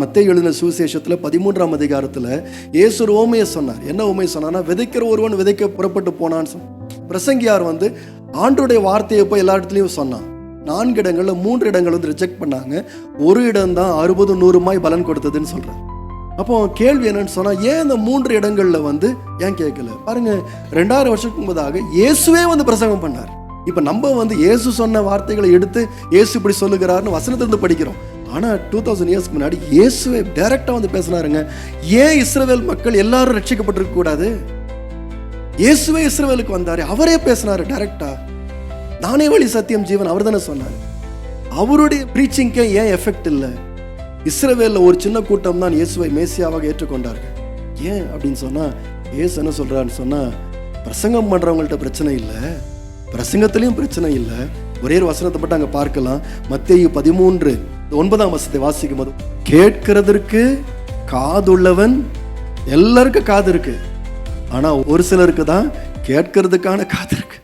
மத்தேயு எழுதின சுவிசேஷத்தில் 13ஆம் அதிகாரத்தில் இயேசு ஒரு ஓமையை சொன்னார். என்ன ஓமையை சொன்னார்னா, விதைக்கிற ஒருவன் விதைக்க புறப்பட்டு போனான்னு சொன்னார். பிரசங்கியார் ஆண்டோடைய வார்த்தையை போய் எல்லா இடத்துலையும் சொன்னான். 4 இடங்களில் 3 இடங்கள் ரிஜெக்ட் பண்ணாங்க. ஒரு இடம் தான் 60-100 பலன் கொடுத்ததுன்னு சொல்கிறார். அப்போ கேள்வி என்னன்னு சொன்னால், ஏன் இந்த 3 இடங்களில் ஏன் கேட்கல? பாருங்க, 2000 வருஷத்துக்கு முன்பதாக இயேசுவே பிரசங்கம் பண்ணார். இப்போ நம்ம இயேசு சொன்ன வார்த்தைகளை எடுத்து இயேசு இப்படி சொல்லுகிறார்னு வசனத்திலிருந்து படிக்கிறோம். ஆனால் 2000 இயர்ஸ்க்கு முன்னாடி இயேசுவே டைரக்டாக பேசினாருங்க. ஏன் இஸ்ரவேல் மக்கள் எல்லாரும் ரட்சிக்கப்பட்டிருக்க கூடாது? இயேசுவே இஸ்ரவேலுக்கு வந்தாரு, அவரே பேசினாரு டைரக்டா. நானே வழி சத்தியம் ஜீவன் அவர் தானே சொன்னார். அவருடைய ப்ரீச்சிங்கே ஏன் எஃபெக்ட் இல்லை? இஸ்ரவேலில் ஒரு சின்ன கூட்டம் தான் இயேசுவை மேசியாவாக ஏற்றுக்கொண்டார்கள். ஏன் அப்படின்னு சொன்னால், இயேசு என்ன சொல்கிறான்னு சொன்னால், பிரசங்கம் பண்ணுறவங்கள்ட்ட பிரச்சனை இல்லை, பிரசங்கத்திலையும் பிரச்சனை இல்லை. ஒரே ஒரு வசனத்தை மட்டும் அங்கே பார்க்கலாம். மத்தேயு 13:9 வசனத்தை வாசிக்கும் போது, கேட்கிறதற்கு காதுள்ளவன், எல்லாருக்கும் காது இருக்கு, ஆனால் ஒரு சிலருக்கு தான் கேட்கறதுக்கான காது இருக்கு.